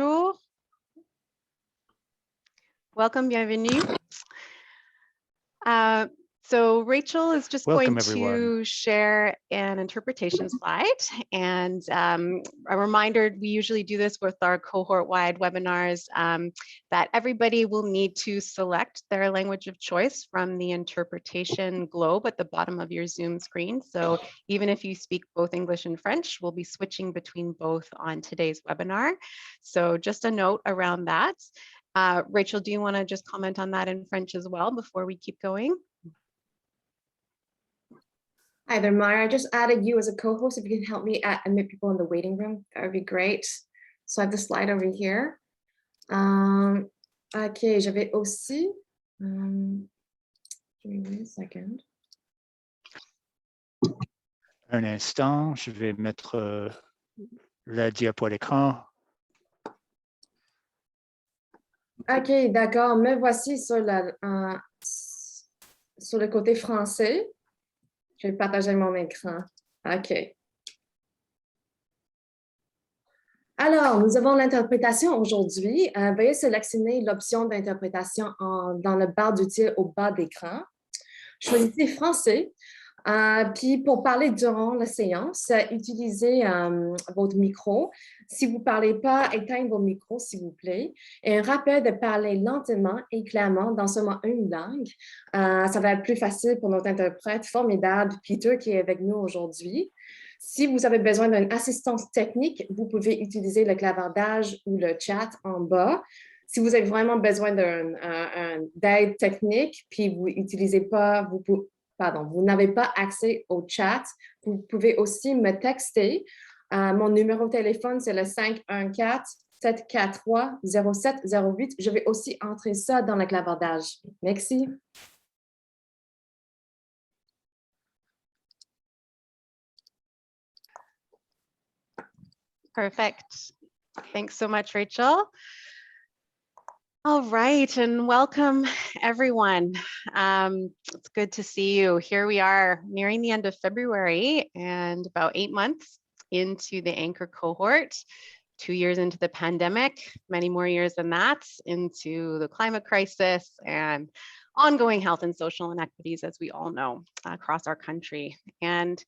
Bonjour. Welcome, bienvenue. So Rachel is just Welcome, going everyone. to share an interpretation slide, and a reminder, we usually do this with our cohort-wide webinars, that everybody will need to select their language of choice from the interpretation globe at the bottom of your Zoom screen. So even if you speak both English and French, we'll be switching between both on today's webinar. So just a note around that. Rachel, do you want to just comment on that in French as well before we keep going? Hi there, Maya. I just added you as a co-host. If you can help me admit people in the waiting room, that would be great. So I have the slide over here. Ok, j'avais aussi. Give me 1 second. Un instant, je vais mettre la diapo à l'écran. Ok, d'accord. Me voici sur le côté français. Je vais partager mon écran. OK. Alors, nous avons l'interprétation aujourd'hui. Veuillez sélectionner l'option d'interprétation dans le barre d'outils au bas d'écran. Choisissez français. Puis pour parler durant la séance, utilisez votre micro. Si vous ne parlez pas, éteignez vos micros, s'il vous plaît. Et un rappel de parler lentement et clairement dans seulement une langue. Ça va être plus facile pour notre interprète formidable, Peter, qui est avec nous aujourd'hui. Si vous avez besoin d'une assistance technique, vous pouvez utiliser le clavardage ou le chat en bas. Si vous avez vraiment besoin d'aide technique, puis vous n'utilisez pas, vous n'avez pas accès au chat, vous pouvez aussi me texter. Mon numéro de téléphone, c'est le 514-743-0708. Je vais aussi entrer ça dans le clavardage. Merci. Perfect. Thanks so much, Rachel. All right, and welcome everyone. It's good to see you. Here we are nearing the end of February and about 8 months into the Anchor cohort, 2 years into the pandemic, many more years than that, into the climate crisis and ongoing health and social inequities, as we all know, across our country. And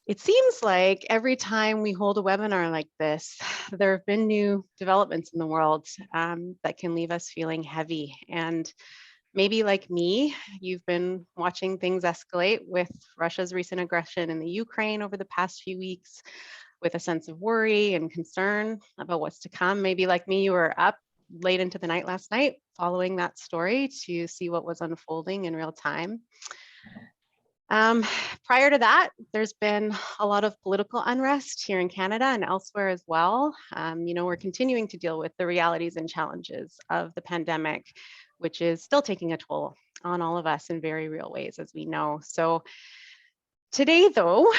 it seems like every time we hold a webinar like this, there have been new developments in the world that can leave us feeling heavy. And maybe like me, you've been watching things escalate with Russia's recent aggression in the Ukraine over the past few weeks, with a sense of worry and concern about what's to come. Maybe like me, you were up late into the night last night following that story to see what was unfolding in real time. Prior to that, there's been a lot of political unrest here in Canada and elsewhere as well. We're continuing to deal with the realities and challenges of the pandemic, which is still taking a toll on all of us in very real ways, as we know. So today, though,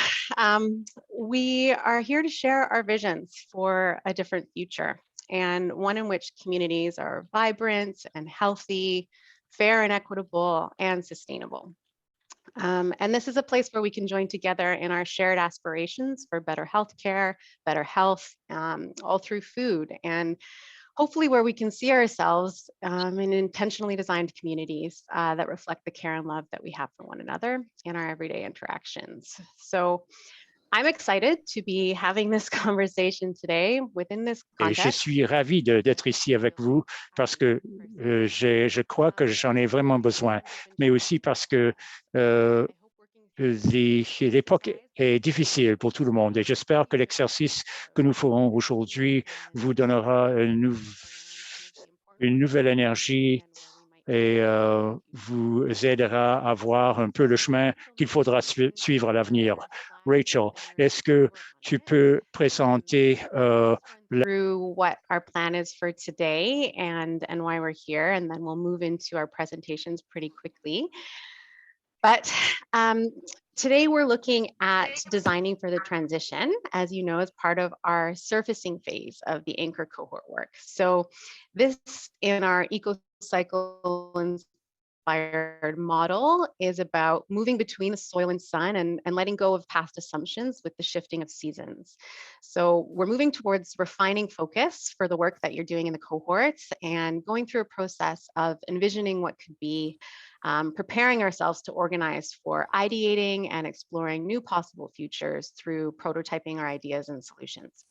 we are here to share our visions for a different future, and one in which communities are vibrant and healthy, fair and equitable, and sustainable. And this is a place where we can join together in our shared aspirations for better healthcare, better health, all through food, and hopefully where we can see ourselves in intentionally designed communities that reflect the care and love that we have for one another in our everyday interactions. So I'm excited to be having this conversation today within this context. Et je suis ravi d'être ici avec vous parce que je crois que j'en ai vraiment besoin, mais aussi parce que l'époque est difficile pour tout le monde et j'espère que l'exercice que nous ferons aujourd'hui vous donnera une nouvelle énergie et vous aidera à voir un peu le chemin qu'il faudra suivre à l'avenir. Rachel, est-ce que tu peux présenter through what our plan is for today and why we're here, and then we'll move into our presentations pretty quickly. But today we're looking at designing for the transition, as you know, as part of our surfacing phase of the Anchor cohort work. So this in our eco-cycle inspired model is about moving between the soil and sun and letting go of past assumptions with the shifting of seasons. So we're moving towards refining focus for the work that you're doing in the cohorts and going through a process of envisioning what could be, preparing ourselves to organize for ideating and exploring new possible futures through prototyping our ideas and solutions.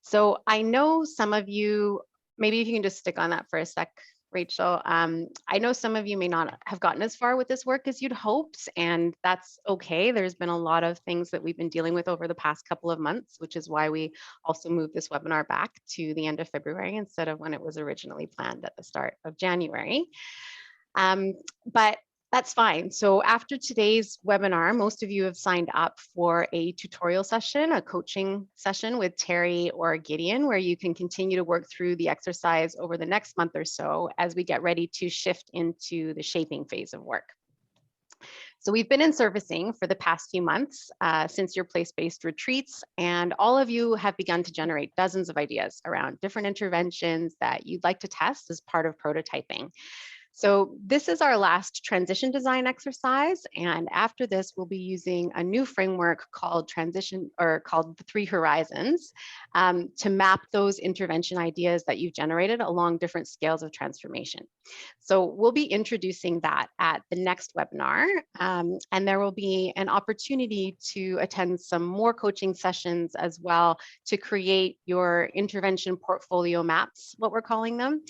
So I know some of you, maybe if you can just stick on that for a sec, Rachel. I know some of you may not have gotten as far with this work as you'd hoped, and that's okay. There's been a lot of things that we've been dealing with over the past couple of months, which is why we also moved this webinar back to the end of February instead of when it was originally planned at the start of January. But that's fine. So after today's webinar, most of you have signed up for a tutorial session, a coaching session with Terry or Gideon, where you can continue to work through the exercise over the next month or so as we get ready to shift into the shaping phase of work. So we've been in servicing for the past few months since your place-based retreats, and all of you have begun to generate dozens of ideas around different interventions that you'd like to test as part of prototyping. So this is our last transition design exercise, and after this, we'll be using a new framework called called the 3 horizons to map those intervention ideas that you've generated along different scales of transformation. So we'll be introducing that at the next webinar, and there will be an opportunity to attend some more coaching sessions as well to create your intervention portfolio maps, what we're calling them,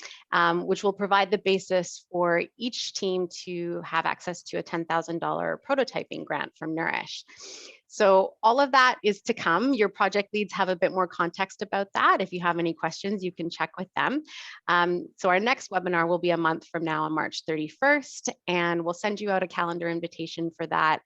which will provide the basis for each team to have access to a $10,000 prototyping grant from Nourish. So all of that is to come. Your project leads have a bit more context about that. If you have any questions, you can check with them. So our next webinar will be a month from now on March 31st, and we'll send you out a calendar invitation for that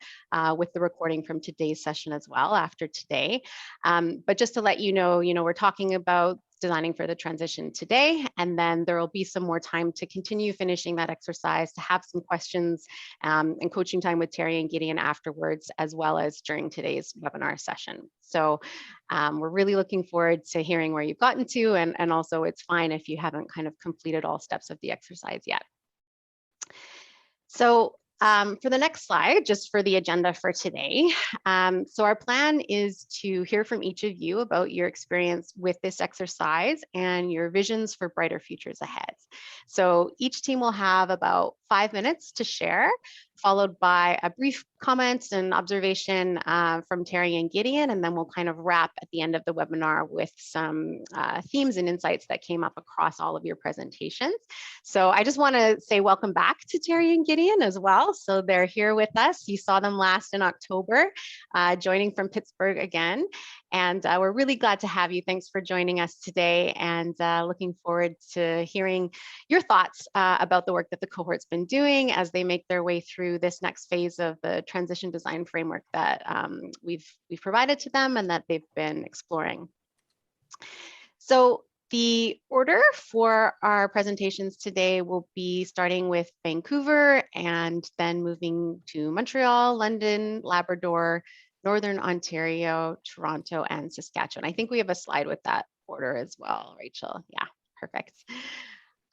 with the recording from today's session as well after today. But just to let you know, we're talking about designing for the transition today, and then there will be some more time to continue finishing that exercise, to have some questions and coaching time with Terry and Gideon afterwards, as well as during today's webinar session. So we're really looking forward to hearing where you've gotten to, and also it's fine if you haven't kind of completed all steps of the exercise yet. So for the next slide, just for the agenda for today. So our plan is to hear from each of you about your experience with this exercise and your visions for brighter futures ahead. So each team will have about 5 minutes to share, followed by a brief comment and observation from Terry and Gideon, and then we'll kind of wrap at the end of the webinar with some themes and insights that came up across all of your presentations. So I just want to say welcome back to Terry and Gideon as well. So they're here with us. You saw them last in October, joining from Pittsburgh again. And we're really glad to have you. Thanks for joining us today, and looking forward to hearing your thoughts about the work that the cohort's been doing as they make their way through this next phase of the transition design framework that we've provided to them and that they've been exploring. So the order for our presentations today will be starting with Vancouver and then moving to Montreal, London, Labrador, Northern Ontario, Toronto, and Saskatchewan. I think we have a slide with that order as well, Rachel. Yeah, perfect.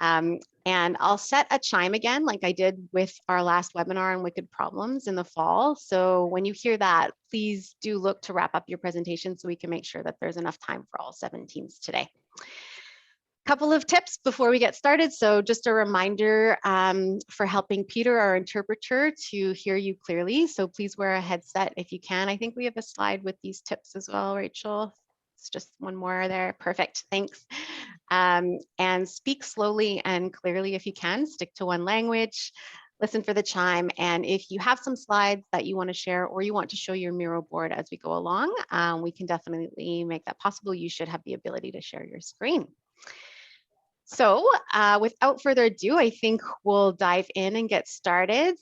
And I'll set a chime again, like I did with our last webinar on wicked problems in the fall. So when you hear that, please do look to wrap up your presentation so we can make sure that there's enough time for all 7 teams today. Couple of tips before we get started. So just a reminder for helping Peter, our interpreter, to hear you clearly. So please wear a headset if you can. I think we have a slide with these tips as well, Rachel. It's just one more there. Perfect, thanks. And speak slowly and clearly if you can. Stick to one language. Listen for the chime. And if you have some slides that you want to share or you want to show your Miro board as we go along, we can definitely make that possible. You should have the ability to share your screen. So without further ado, I think we'll dive in and get started.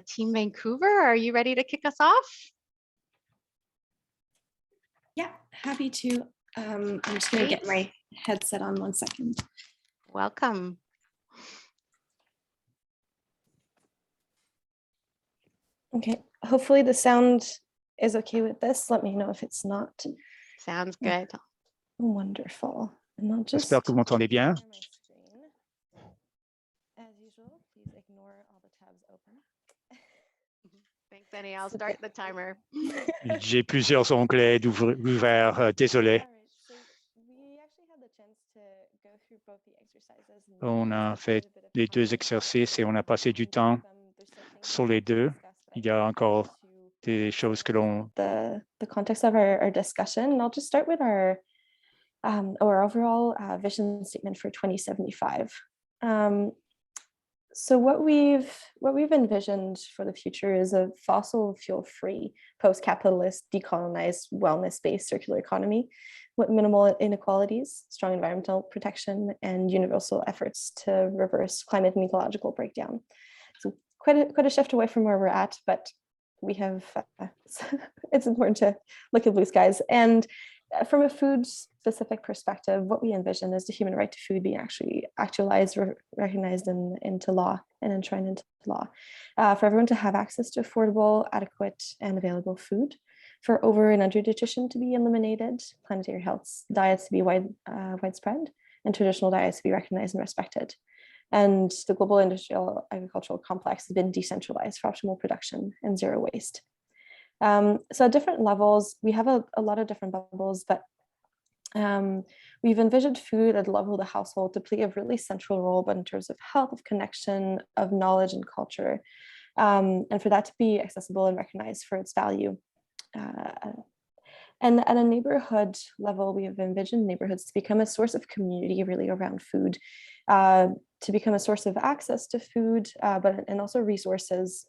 Team Vancouver, are you ready to kick us off? Yeah, happy to. I'm just going to get my headset on 1 second. Welcome. Okay, hopefully the sound is okay with this. Let me know if it's not. Sounds good. Wonderful. And I'll just... J'espère que vous m'entendez bien. As usual, please Thanks, Annie. I'll start the timer. J'ai plusieurs onglets ouverts, désolé. On a fait les deux exercices et on a passé du temps sur les deux. Il y a encore des choses que l'on... The context of our discussion, and I'll just start with our overall vision statement for 2075. So what we've envisioned for the future is a fossil fuel-free, post-capitalist, decolonized, wellness-based circular economy with minimal inequalities, strong environmental protection, and universal efforts to reverse climate and ecological breakdown. So quite a shift away from where we're at, but we have it's important to look at blue skies. And from a food-specific perspective, what we envision is the human right to food being actually actualized, recognized into law and enshrined into law, for everyone to have access to affordable, adequate, and available food, for over and under nutrition to be eliminated, planetary health diets to be widespread, and traditional diets to be recognized and respected. And the global industrial agricultural complex has been decentralized for optimal production and zero waste. So at different levels, we have a lot of different bubbles, but we've envisioned food at the level of the household to play a really central role, but in terms of health, of connection, of knowledge and culture, and for that to be accessible and recognized for its value. And at a neighborhood level, we have envisioned neighborhoods to become a source of community really around food, to become a source of access to food, and also resources,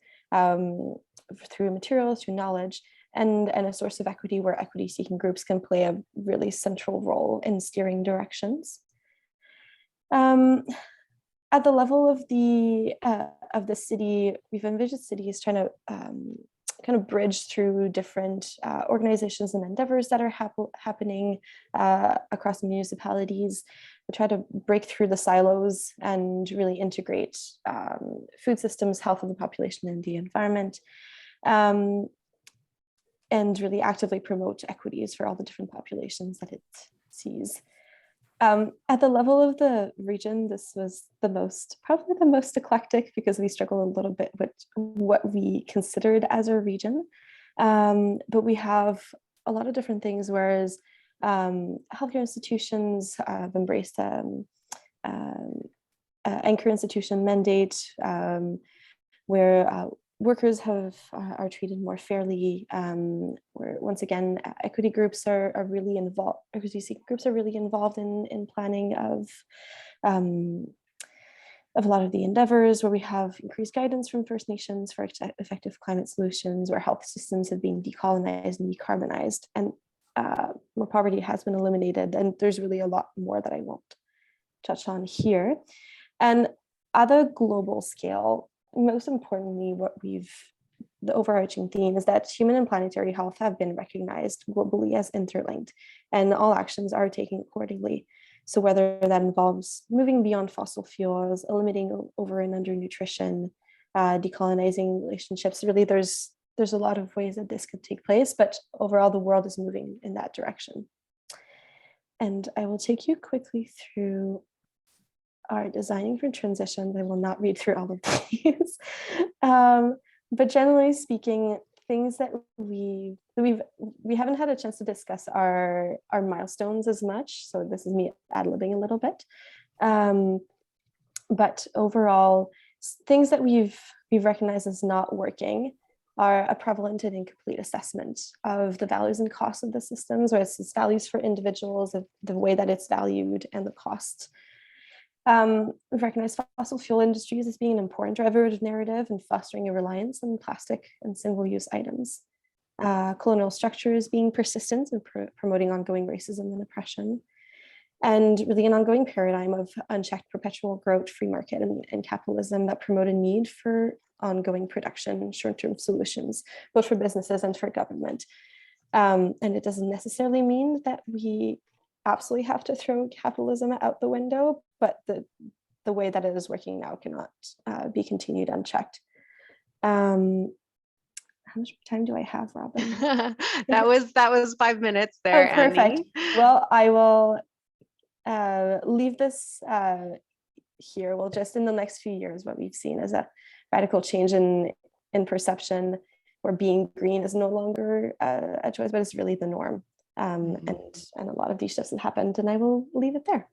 through materials, through knowledge, and a source of equity where equity-seeking groups can play a really central role in steering directions. At the level of the city, we've envisioned cities trying to kind of bridge through different organizations and endeavors that are happening across the municipalities. We try to break through the silos and really integrate food systems, health of the population and the environment, and really actively promote equities for all the different populations that it sees. At the level of the region, this was probably the most eclectic, because we struggle a little bit with what we considered as a region. But we have a lot of different things, whereas healthcare institutions have embraced anchor institution mandate, where workers are treated more fairly, where once again equity groups are really involved. Equity groups are really involved in planning of a lot of the endeavors, where we have increased guidance from First Nations for effective climate solutions, where health systems have been decolonized and decarbonized, and where poverty has been eliminated. And there's really a lot more that I won't touch on here. And at a global scale, most importantly, the overarching theme is that human and planetary health have been recognized globally as interlinked, and all actions are taken accordingly. So whether that involves moving beyond fossil fuels, eliminating over and under nutrition, decolonizing relationships, really there's a lot of ways that this could take place, but overall the world is moving in that direction. And I will take you quickly through our designing for transitions. I will not read through all of these, but generally speaking, things that we haven't had a chance to discuss are milestones as much. So this is me ad-libbing a little bit, but overall, things that we've recognized as not working are a prevalent and incomplete assessment of the values and costs of the systems, or its values for individuals, of the way that it's valued and the costs. We've recognized fossil fuel industries as being an important driver of narrative and fostering a reliance on plastic and single-use items. Colonial structures being persistent and promoting ongoing racism and oppression. And really an ongoing paradigm of unchecked perpetual growth, free market, and capitalism that promote a need for ongoing production, short-term solutions, both for businesses and for government. And it doesn't necessarily mean that we absolutely have to throw capitalism out the window, but the way that it is working now cannot be continued unchecked. How much time do I have, Robin? that was 5 minutes there. Oh, perfect. Annie. Well, I will leave this here. Well, just in the next few years, what we've seen is a radical change in perception, where being green is no longer a choice, but it's really the norm. And a lot of these shifts have happened, and I will leave it there.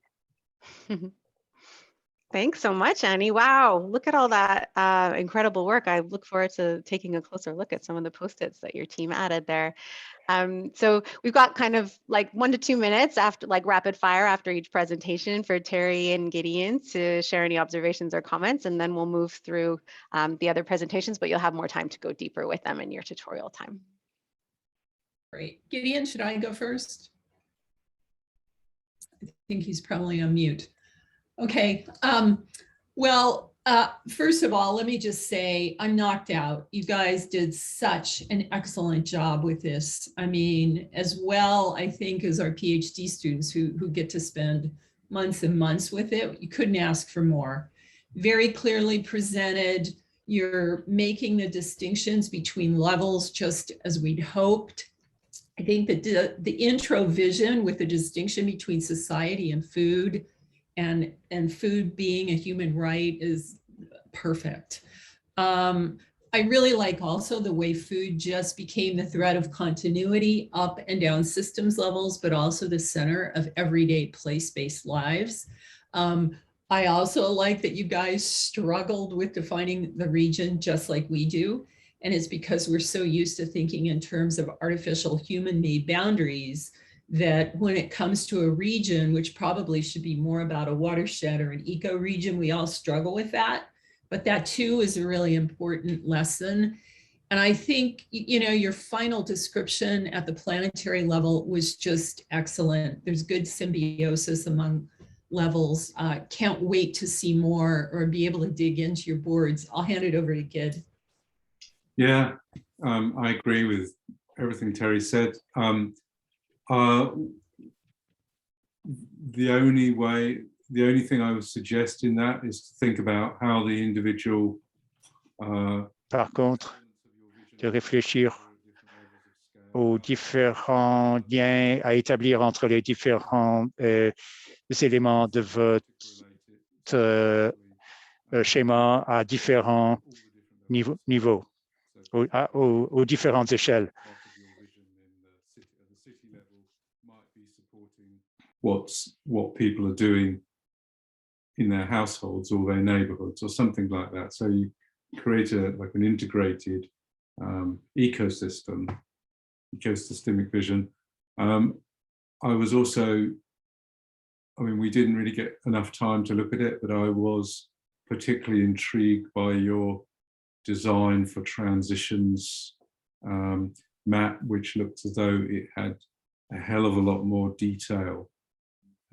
Thanks so much, Annie. Wow, look at all that incredible work. I look forward to taking a closer look at some of the post-its that your team added there. So we've got kind of like 1 to 2 minutes after, like rapid fire after each presentation for Terry and Gideon to share any observations or comments, and then we'll move through the other presentations, but you'll have more time to go deeper with them in your tutorial time. Great. Gideon, should I go first? I think he's probably on mute. Okay. First of all, let me just say I'm knocked out. You guys did such an excellent job with this. I mean, as well, I think, as our PhD students who get to spend months and months with it, you couldn't ask for more. Very clearly presented. You're making the distinctions between levels just as we'd hoped. I think that the intro vision with the distinction between society and food food being a human right is perfect. I really like also the way food just became the thread of continuity up and down systems levels, but also the center of everyday place-based lives. I also like that you guys struggled with defining the region just like we do. And it's because we're so used to thinking in terms of artificial human-made boundaries that when it comes to a region, which probably should be more about a watershed or an eco-region, we all struggle with that. But that too is a really important lesson. And I think, you know, your final description at the planetary level was just excellent. There's good symbiosis among levels. Can't wait to see more or be able to dig into your boards. I'll hand it over to Gid. Yeah, I agree with everything Terry said. The only thing I would suggest in that is to think about how the individual. Par contre, de réfléchir aux différents liens à établir entre les différents éléments de votre schéma à différents niveaux, aux différentes échelles. What people are doing in their households or their neighborhoods or something like that. So you create like an integrated ecosystemic vision. I was also, I mean, we didn't really get enough time to look at it, but I was particularly intrigued by your design for transitions map, which looked as though it had a hell of a lot more detail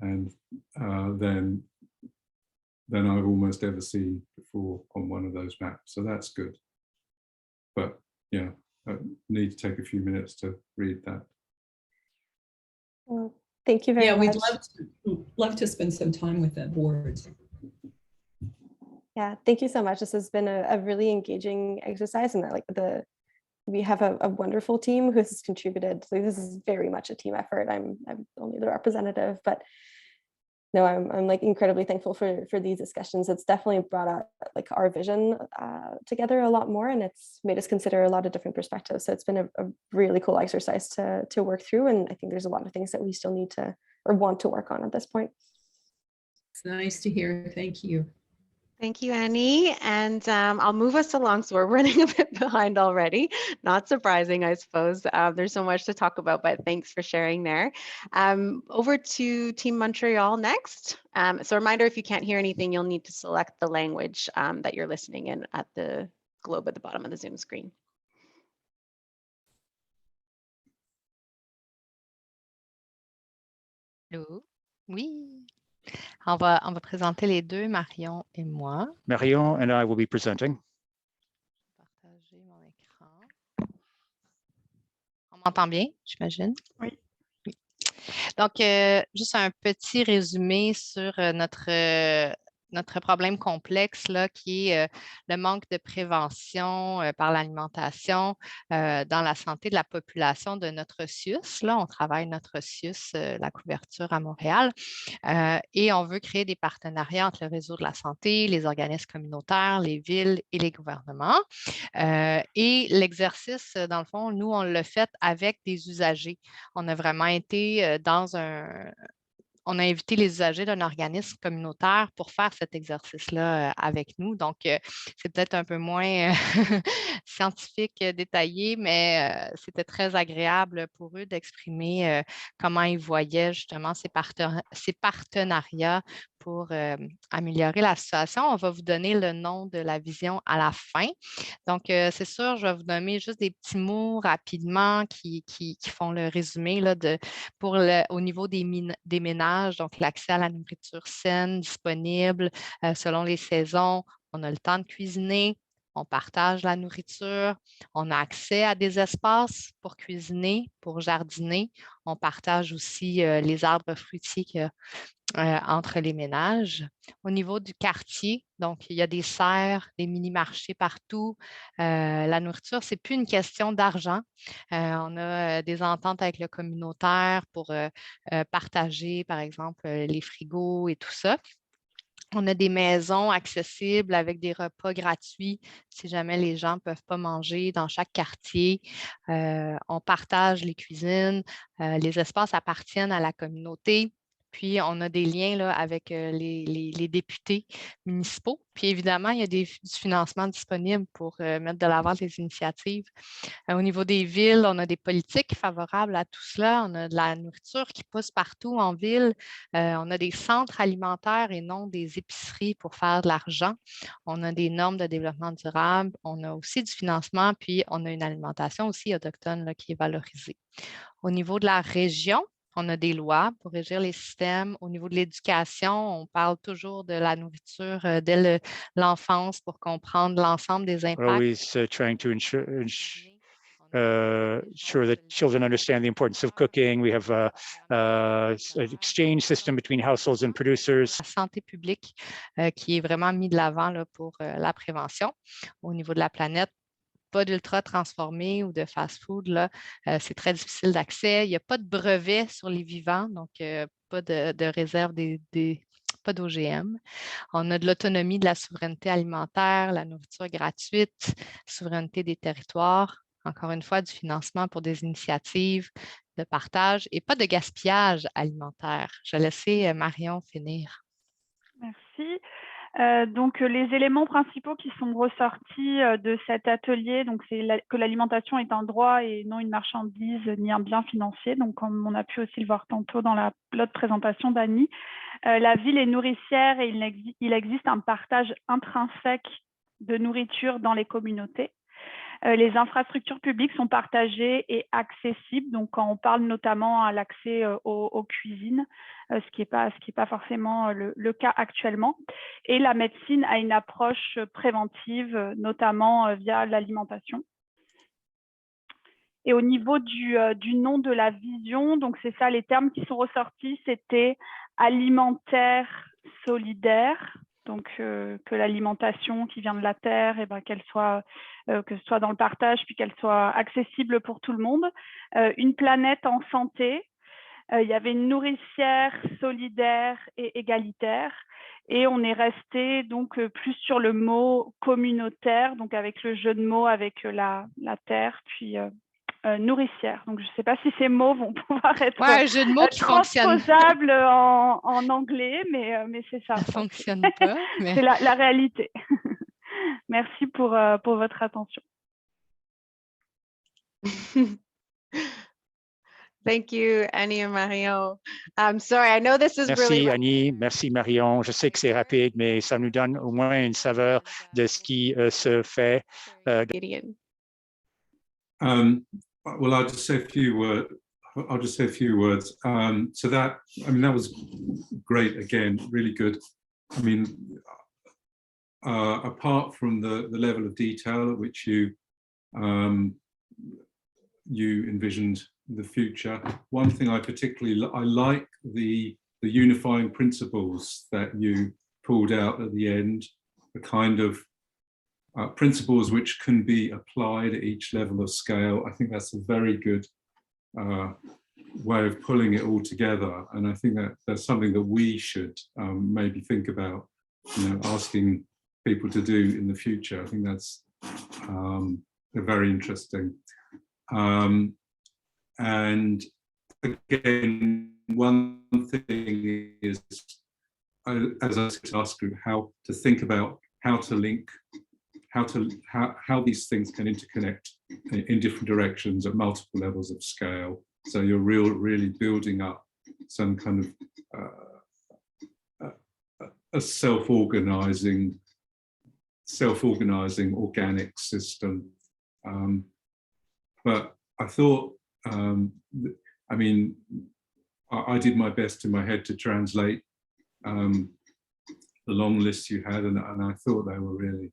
and than I've almost ever seen before on one of those maps. So that's good. But yeah, I need to take a few minutes to read that. Well, thank you very much. Yeah, we'd love to spend some time with that board. Yeah, thank you so much. This has been a really engaging exercise, and we have a wonderful team who has contributed. So this is very much a team effort. I'm only the representative, but no, I'm like incredibly thankful for these discussions. It's definitely brought out like our vision together a lot more, and it's made us consider a lot of different perspectives. So it's been a really cool exercise to work through, and I think there's a lot of things that we still need to or want to work on at this point. It's nice to hear. Thank you. Thank you, Annie. And I'll move us along. So we're running a bit behind already. Not surprising, I suppose. There's so much to talk about, but thanks for sharing there. Over to Team Montreal next. So a reminder, if you can't hear anything, you'll need to select the language that you're listening in at the globe at the bottom of the Zoom screen. Allô? Oui. On va présenter les deux, Marion et moi. Marion and I will be presenting. Partager mon écran. On m'entend bien, j'imagine? Oui. Oui. Donc, juste un petit résumé sur notre notre problème complexe là, qui est le manque de prévention par l'alimentation dans la santé de la population de notre CIUS. Là, on travaille notre CIUS, la couverture à Montréal, et on veut créer des partenariats entre le réseau de la santé, les organismes communautaires, les villes et les gouvernements. Et l'exercice, dans le fond, nous, on l'a fait avec des usagers. On a vraiment été on a invité les usagers d'un organisme communautaire pour faire cet exercice-là avec nous. Donc, c'est peut-être un peu moins scientifique, détaillé, mais c'était très agréable pour eux d'exprimer comment ils voyaient justement ces partenariats pour améliorer la situation. On va vous donner le nom de la vision à la fin. Donc, c'est sûr, je vais vous nommer juste des petits mots rapidement qui font le résumé là, au niveau des ménages, donc l'accès à la nourriture saine, disponible selon les saisons. On a le temps de cuisiner, on partage la nourriture, on a accès à des espaces pour cuisiner, pour jardiner. On partage aussi les arbres fruitiers qu'il y a entre les ménages. Au niveau du quartier, donc il y a des serres, des mini-marchés partout. La nourriture, ce n'est plus une question d'argent. On a des ententes avec le communautaire pour partager, par exemple, les frigos et tout ça. On a des maisons accessibles avec des repas gratuits si jamais les gens ne peuvent pas manger dans chaque quartier. On partage les cuisines. Les espaces appartiennent à la communauté. Puis, on a des liens là, avec les députés municipaux. Puis, évidemment, il y a du financement disponible pour mettre de l'avant les initiatives. Au niveau des villes, on a des politiques favorables à tout cela. On a de la nourriture qui pousse partout en ville. On a des centres alimentaires et non des épiceries pour faire de l'argent. On a des normes de développement durable. On a aussi du financement, puis on a une alimentation aussi autochtone là, qui est valorisée. Au niveau de la région, on a des lois pour régir les systèmes. Au niveau de l'éducation, on parle toujours de la nourriture dès l'enfance pour comprendre l'ensemble des impacts. Always trying to ensure that children understand the importance of cooking. We have an exchange system between households and producers. La santé publique qui est vraiment mis de l'avant là, pour la prévention. Au niveau de la planète, pas d'ultra transformé ou de fast-food, là, c'est très difficile d'accès. Il n'y a pas de brevet sur les vivants, donc pas de réserve pas d'OGM. On a de l'autonomie, de la souveraineté alimentaire, la nourriture gratuite, souveraineté des territoires, encore une fois, du financement pour des initiatives de partage et pas de gaspillage alimentaire. Je vais laisser Marion finir. Merci. Donc, les éléments principaux qui sont ressortis de cet atelier, donc c'est que l'alimentation est un droit et non une marchandise ni un bien financier. Donc, comme on a pu aussi le voir tantôt dans l'autre présentation d'Annie, la ville est nourricière et il existe un partage intrinsèque de nourriture dans les communautés. Les infrastructures publiques sont partagées et accessibles. Donc, quand on parle notamment à l'accès aux cuisines, ce qui n'est pas forcément le cas actuellement. Et la médecine a une approche préventive, notamment via l'alimentation. Et au niveau du nom de la vision, donc c'est ça, les termes qui sont ressortis, c'était alimentaire solidaire. Donc, que l'alimentation qui vient de la terre, eh ben, que ce soit dans le partage, puis qu'elle soit accessible pour tout le monde. Une planète en santé. Il y avait une nourricière solidaire et égalitaire. Et on est resté donc plus sur le mot communautaire, donc avec le jeu de mots avec la terre, puis nourricière. Donc, je ne sais pas si ces mots vont pouvoir être un jeu de mots qui transposables en anglais, mais c'est ça. Ça ne fonctionne pas. Mais... C'est la réalité. Merci pour votre attention. Thank you, Annie and Marion. I'm sorry, I know this is really... Merci Annie, merci Marion. Je sais que c'est rapide, mais ça nous donne au moins une saveur de ce qui se fait. Gideon. Well, I'll just say a few words. So that was great. Again, really good. I mean, apart from the level of detail at which you envisioned the future, one thing I like the unifying principles that you pulled out at the end, the kind of principles which can be applied at each level of scale. I think that's a very good way of pulling it all together. And I think that that's something that we should maybe think about, asking people to do in the future. I think that's very interesting. And again, one thing is, as I said to last group, how to think about how to link, how these things can interconnect in different directions at multiple levels of scale. So you're really building up some kind of a self-organizing organic system. But I thought, I mean, I did my best in my head to translate the long list you had, and I thought they were really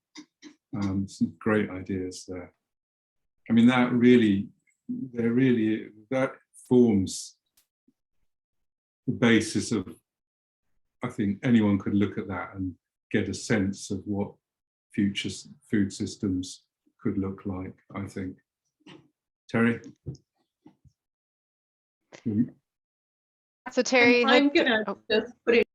some great ideas there. I mean, that forms the basis of, I think anyone could look at that and get a sense of what future food systems could look like, I think. Terry? So Terry, I'm gonna just put it.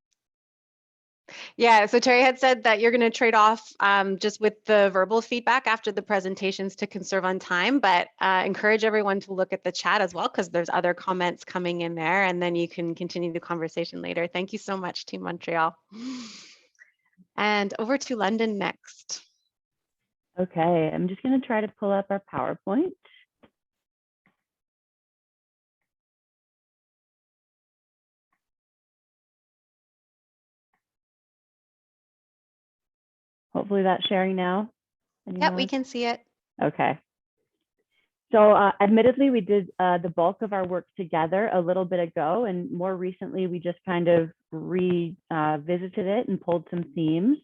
Yeah, so Terry had said that you're going to trade off just with the verbal feedback after the presentations to conserve on time, but encourage everyone to look at the chat as well, because there's other comments coming in there, and then you can continue the conversation later. Thank you so much, Team Montreal. And over to London next. Okay, I'm just going to try to pull up our PowerPoint. Hopefully that's sharing now. Yep, we can see it. Okay. So admittedly, we did the bulk of our work together a little bit ago, and more recently, we just kind of revisited it and pulled some themes,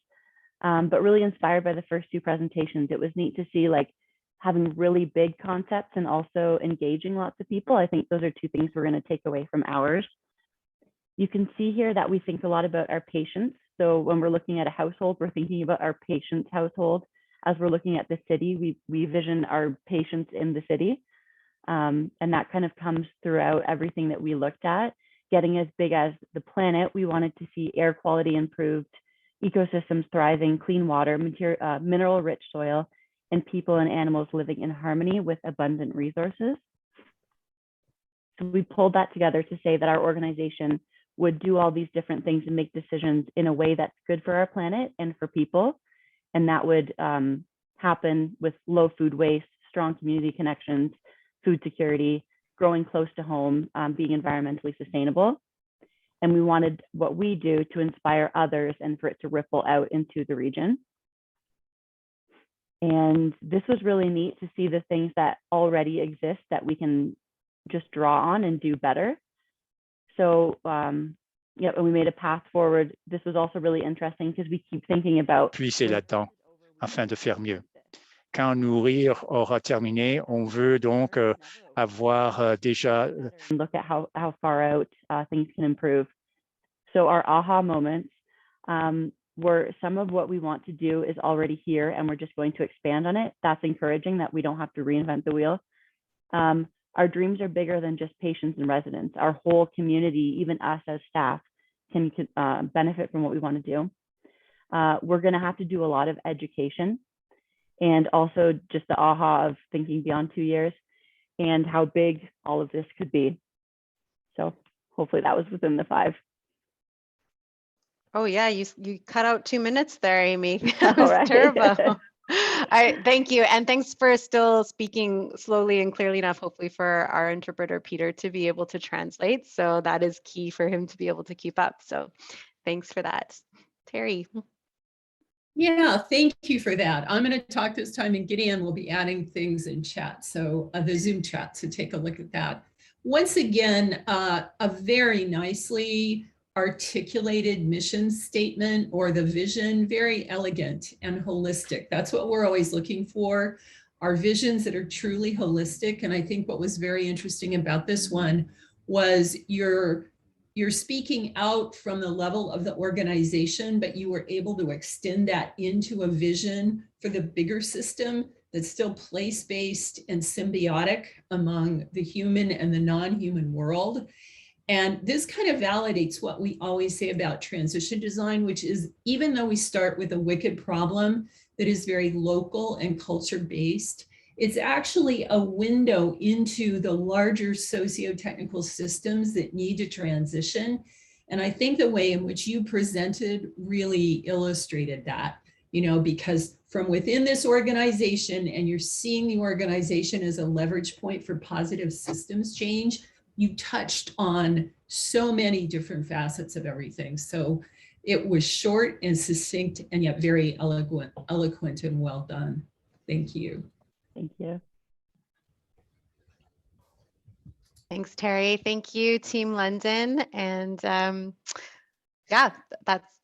but really inspired by the first two presentations. It was neat to see like having really big concepts and also engaging lots of people. I think those are two things we're going to take away from ours. You can see here that we think a lot about our patients. So when we're looking at a household, we're thinking about our patient's household. As we're looking at the city, we vision our patients in the city. And that kind of comes throughout everything that we looked at. Getting as big as the planet, we wanted to see air quality improved, ecosystems thriving, clean water, mineral-rich soil, and people and animals living in harmony with abundant resources. So we pulled that together to say that our organization would do all these different things and make decisions in a way that's good for our planet and for people. And that would happen with low food waste, strong community connections, food security, growing close to home, being environmentally sustainable. And we wanted what we do to inspire others and for it to ripple out into the region. And this was really neat to see the things that already exist that we can just draw on and do better. So, yeah, and we made a path forward. This was also really interesting because we keep thinking about. Puiser là-dedans afin de faire mieux. Quand Nourrir aura terminé, on veut donc avoir déjà. Look at how far out things can improve. So our aha moments were some of what we want to do is already here and we're just going to expand on it. That's encouraging that we don't have to reinvent the wheel. Our dreams are bigger than just patients and residents. Our whole community, even us as staff, can benefit from what we want to do. We're going to have to do a lot of education and also just the aha of thinking beyond 2 years and how big all of this could be. So hopefully that was within the 5. Oh yeah, you cut out 2 minutes there, Amy. That was terrible. Thank you. And thanks for still speaking slowly and clearly enough, hopefully for our interpreter, Peter, to be able to translate. So that is key for him to be able to keep up. So thanks for that. Terry. Yeah, thank you for that. I'm going to talk this time and Gideon will be adding things in chat. So the Zoom chat, so take a look at that. Once again, a very nicely articulated mission statement or the vision, very elegant and holistic. That's what we're always looking for, are visions that are truly holistic. And I think what was very interesting about this one was you're you're speaking out from the level of the organization, but you were able to extend that into a vision for the bigger system that's still place-based and symbiotic among the human and the non-human world. And this kind of validates what we always say about transition design, which is even though we start with a wicked problem that is very local and culture-based, it's actually a window into the larger socio-technical systems that need to transition. And I think the way in which you presented really illustrated that, you know, because from within this organization, and you're seeing the organization as a leverage point for positive systems change, you touched on so many different facets of everything. So it was short and succinct and yet very eloquent and well done. Thank you. Thank you. Thanks, Terry. Thank you, Team London. And yeah,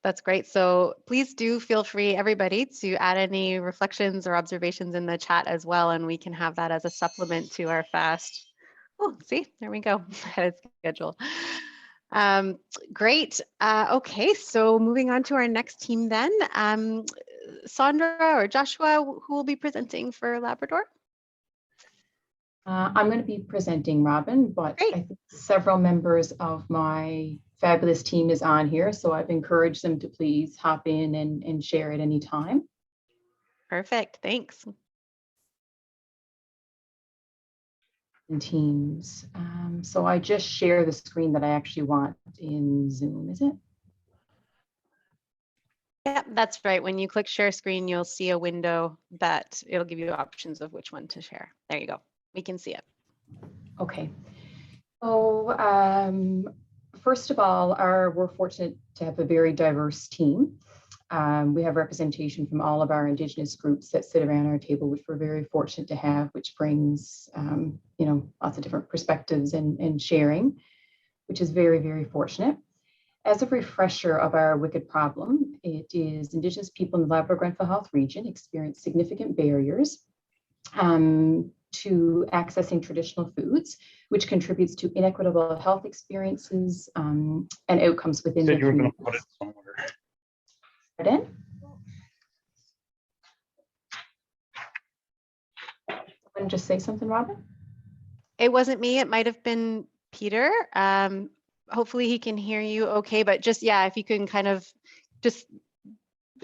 that's great. So please do feel free, everybody, to add any reflections or observations in the chat as well, and we can have that as a supplement to our fast. Oh, see, there we go, ahead of schedule. Great. Okay, so moving on to our next team then. Sandra or Joshua, who will be presenting for Labrador? I'm going to be presenting, Robin, but I think several members of my fabulous team is on here, so I've encouraged them to please hop in and share at any time. Perfect, thanks. In Teams. So I just share the screen that I actually want in Zoom, is it? Yeah, that's right. When you click share screen, you'll see a window that it'll give you options of which one to share. There you go. We can see it. Okay. So first of all, we're fortunate to have a very diverse team. We have representation from all of our Indigenous groups that sit around our table, which we're very fortunate to have, which brings you know, lots of different perspectives and sharing, which is very, very fortunate. As a refresher of our wicked problem, it is Indigenous people in the Labrador-Grenfell Health region experience significant barriers to accessing traditional foods, which contributes to inequitable health experiences and outcomes within the community. Pardon? Someone just say something, Robin? It wasn't me. It might have been Peter. Hopefully he can hear you okay, but just, yeah, if you can kind of just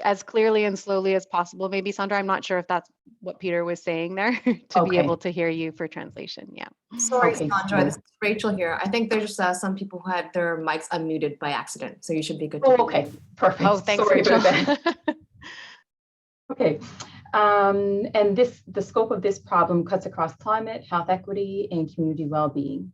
as clearly and slowly as possible, maybe, Sandra, I'm not sure if that's what Peter was saying there to be able to hear you for translation. Yeah. Sorry, Sandra, this is Rachel here. I think there's just some people who had their mics unmuted by accident, so you should be good to go. Okay, perfect. Oh, thanks, Sorry Rachel. about that. Okay, and the scope of this problem cuts across climate, health equity, and community well-being.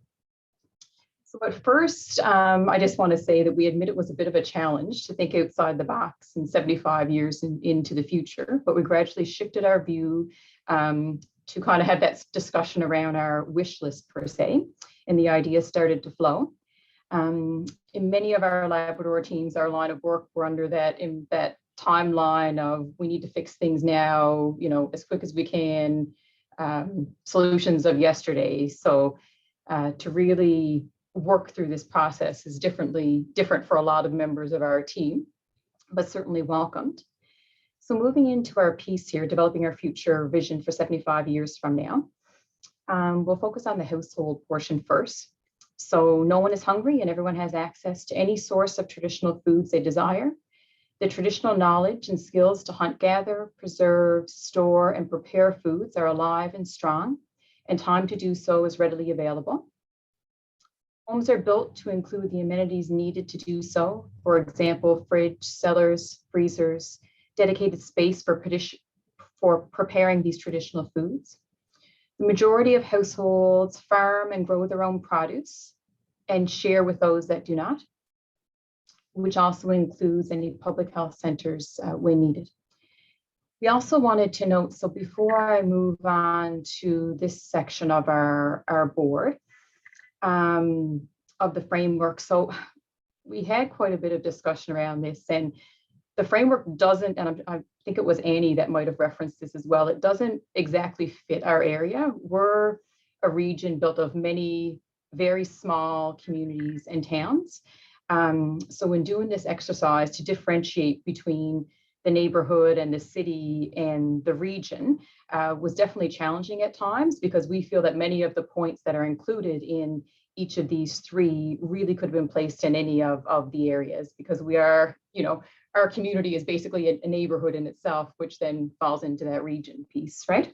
So at first, I just want to say that we admit it was a bit of a challenge to think outside the box and 75 years into the future, but we gradually shifted our view to kind of have that discussion around our wish list per se, and the idea started to flow. In many of our Labrador teams, our line of work, we're under that timeline of we need to fix things now, you know, as quick as we can, solutions of yesterday. So to really work through this process is different for a lot of members of our team, but certainly welcomed. So moving into our piece here, developing our future vision for 75 years from now, we'll focus on the household portion first. So no one is hungry and everyone has access to any source of traditional foods they desire. The traditional knowledge and skills to hunt, gather, preserve, store, and prepare foods are alive and strong, and time to do so is readily available. Homes are built to include the amenities needed to do so. For example, fridge, cellars, freezers, dedicated space for preparing these traditional foods. The majority of households farm and grow their own produce and share with those that do not, which also includes any public health centers when needed. We also wanted to note, so before I move on to this section of our board, of the framework. So we had quite a bit of discussion around this, and the framework doesn't, and I think it was Annie that might have referenced this as well, it doesn't exactly fit our area. We're a region built of many very small communities and towns. So in doing this exercise to differentiate between the neighborhood and the city and the region was definitely challenging at times, because we feel that many of the points that are included in each of these three really could have been placed in any of the areas, because we are, our community is basically a neighborhood in itself, which then falls into that region piece, right?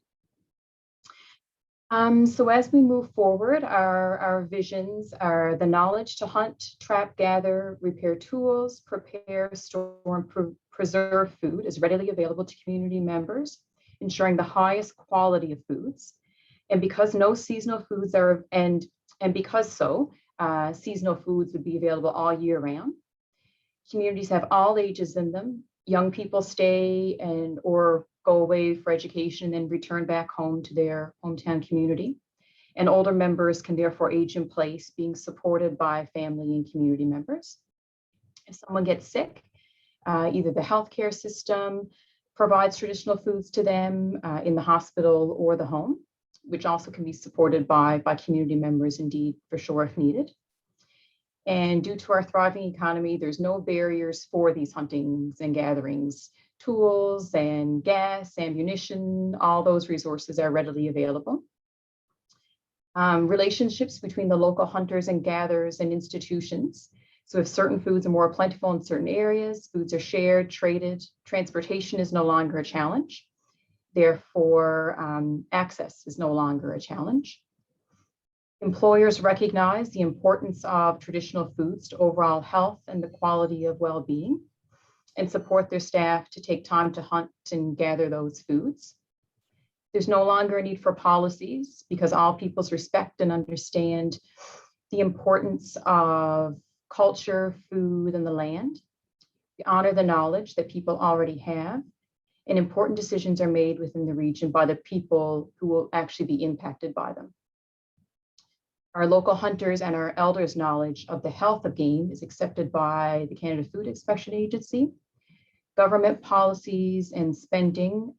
So as we move forward, our visions are the knowledge to hunt, trap, gather, repair tools, prepare, store, and preserve food is readily available to community members, ensuring the highest quality of foods. And because no seasonal foods are, and because seasonal foods would be available all year round. Communities have all ages in them. Young people stay or go away for education and then return back home to their hometown community. And older members can therefore age in place, being supported by family and community members. If someone gets sick, either the healthcare system provides traditional foods to them in the hospital or the home, which also can be supported by community members, indeed, for sure, if needed. And due to our thriving economy, there's no barriers for these huntings and gatherings. Tools and gas, ammunition, all those resources are readily available. Relationships between the local hunters and gatherers and institutions. So if certain foods are more plentiful in certain areas, foods are shared, traded, transportation is no longer a challenge. Therefore, access is no longer a challenge. Employers recognize the importance of traditional foods to overall health and the quality of well-being, and support their staff to take time to hunt and gather those foods. There's no longer a need for policies, because all peoples respect and understand the importance of culture, food, and the land. We honor the knowledge that people already have, and important decisions are made within the region by the people who will actually be impacted by them. Our local hunters and our elders' knowledge of the health of game is accepted by the Canada Food Inspection Agency. Government policies and spending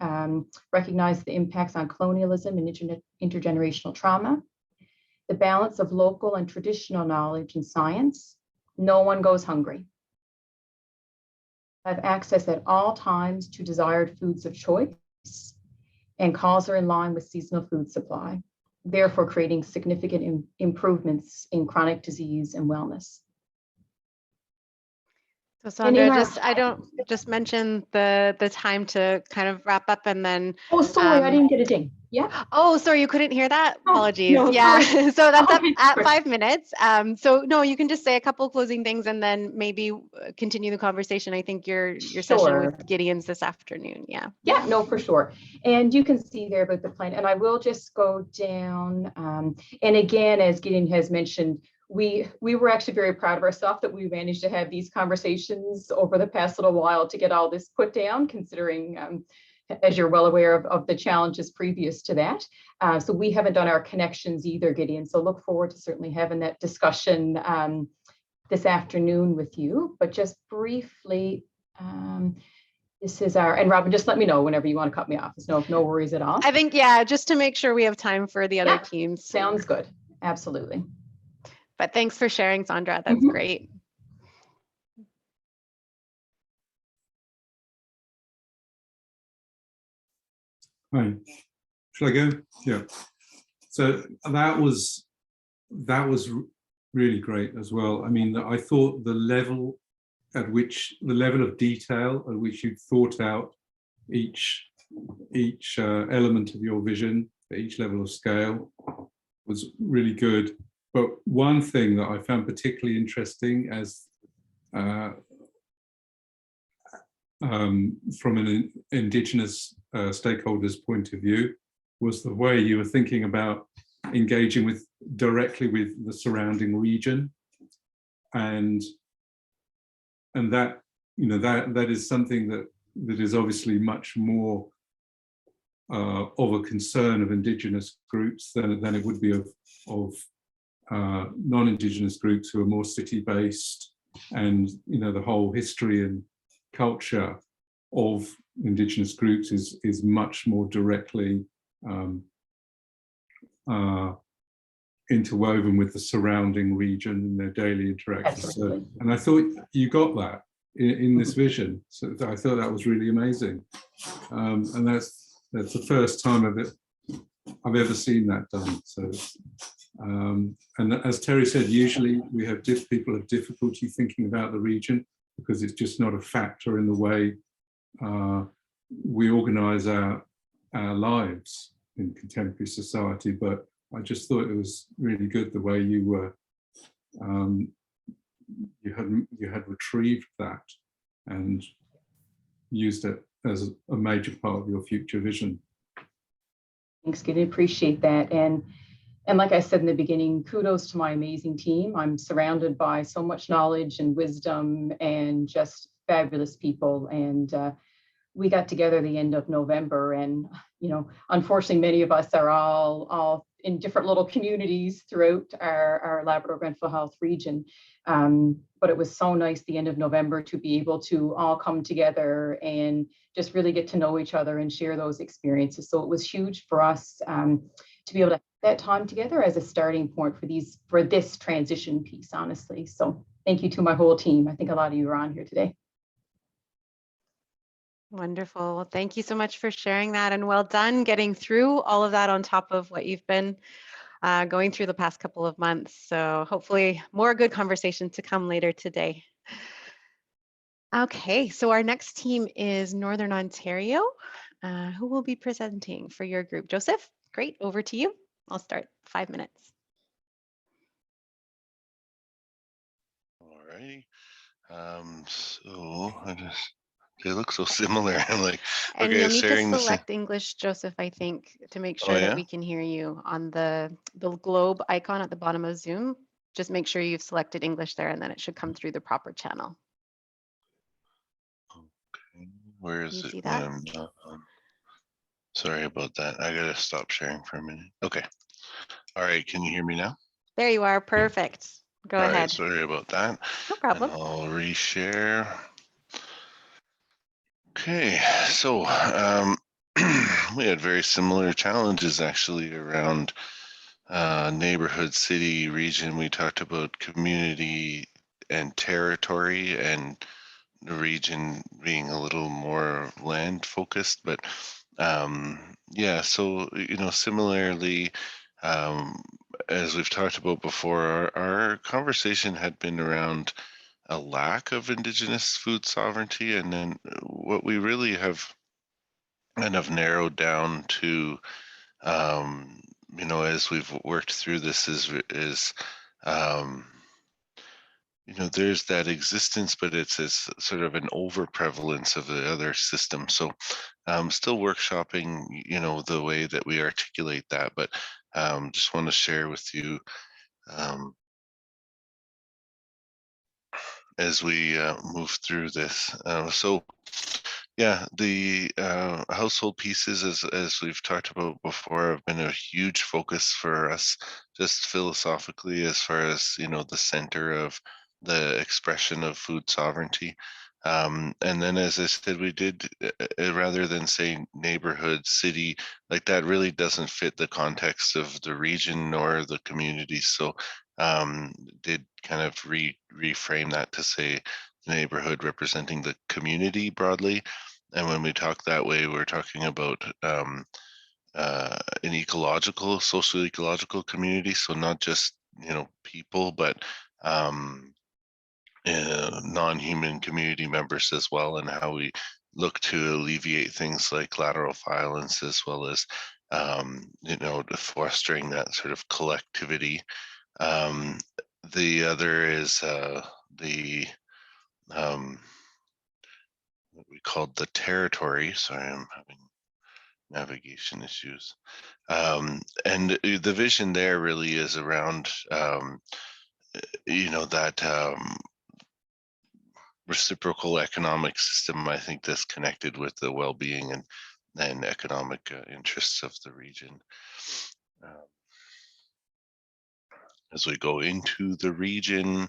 recognize the impacts on colonialism and intergenerational trauma. The balance of local and traditional knowledge and science. No one goes hungry. Have access at all times to desired foods of choice, and calls are in line with seasonal food supply, therefore creating significant improvements in chronic disease and wellness. So Sandra, I don't just mention the time to kind of wrap up, and then. Oh, sorry, I didn't get a ding. Yeah. Oh, sorry, you couldn't hear that? Oh, apologies. no, yeah, so that's okay, up at 5 minutes. So no, you can just say a couple closing things and then maybe continue the conversation. I think your session with Gideon's this afternoon. Yeah. Yeah, no, for sure. And you can see there about the plan, and I will just go down. And again, as Gideon has mentioned, we were actually very proud of ourselves that we managed to have these conversations over the past little while to get all this put down, considering, as you're well aware of the challenges previous to that. So we haven't done our connections either, Gideon. So look forward to certainly having that discussion this afternoon with you. But just briefly, this is and Robin, just let me know whenever you want to cut me off. There's no worries at all. I think, yeah, just to make sure we have time for the other teams. Sounds good. Absolutely. But thanks for sharing, Sandra. That's great. Right. Shall I go? Yeah. So that was really great as well. I mean, I thought the level of detail at which you thought out each element of your vision at each level of scale was really good. But one thing that I found particularly interesting as from an Indigenous stakeholders' point of view was the way you were thinking about engaging directly with the surrounding region, and that that is something that is obviously much more of a concern of Indigenous groups than it would be of non-Indigenous groups who are more city-based, and the whole history and culture of Indigenous groups is much more directly interwoven with the surrounding region in their daily interactions. Absolutely. And I thought you got that in this vision. So I thought that was really amazing. And that's the first time I've ever seen that done. So, and as Terry said, usually we have people have difficulty thinking about the region because it's just not a factor in the way we organize our lives in contemporary society. But I just thought it was really good the way you were, you had retrieved that and used it as a major part of your future vision. Thanks, Gideon. Appreciate that. And like I said in the beginning, kudos to my amazing team. I'm surrounded by so much knowledge and wisdom and just fabulous people. And we got together the end of November, and unfortunately, many of us are all in different little communities throughout our Labrador-Grenfell Health region. But it was so nice the end of November to be able to all come together and just really get to know each other and share those experiences. So it was huge for us to be able to have that time together as a starting point for this transition piece, honestly. So thank you to my whole team. I think a lot of you are on here today. Wonderful. Well, thank you so much for sharing that, and well done getting through all of that on top of what you've been going through the past couple of months. So hopefully more good conversation to come later today. Okay, so our next team is Northern Ontario, who will be presenting for your group. Joseph, great, over to you. I'll start 5 minutes. All righty. So they look so similar. I'm like, And okay, you'll need to sharing the same. select English, Joseph, I think, to make sure that yeah? we can hear you on the globe icon at the bottom of Zoom. Just make sure you've selected English there, and then it should come through the proper channel. Okay, where is You it? see that? Sorry about that. I gotta stop sharing for a minute. Okay. All right, can you hear me now? There you are, perfect. Go All ahead. right, sorry about that. No problem. And I'll reshare. Okay, so we had very similar challenges actually around neighborhood, city, region. We talked about community and territory, and the region being a little more land focused, but yeah, so similarly, as we've talked about before, our conversation had been around a lack of Indigenous food sovereignty, and then what we really have kind of narrowed down to, as we've worked through this is there's that existence, but it's sort of an over prevalence of the other system. So still workshopping, the way that we articulate that, but just want to share with you as we move through this. So yeah, the household pieces, as we've talked about before, have been a huge focus for us, just philosophically, as far as the center of the expression of food sovereignty. And then, as I said, we did, rather than say neighborhood, city, like that really doesn't fit the context of the region nor the community. So did kind of reframe that to say neighborhood representing the community broadly. And when we talk that way, we're talking about an ecological, social ecological community. So not just, people, but non-human community members as well, and how we look to alleviate things like lateral violence, as well as, fostering that sort of collectivity. The other is what we called the territory. Sorry, I'm having navigation issues. And the vision there really is around, that reciprocal economic system. I think that's connected with the well-being and economic interests of the region. As we go into the region,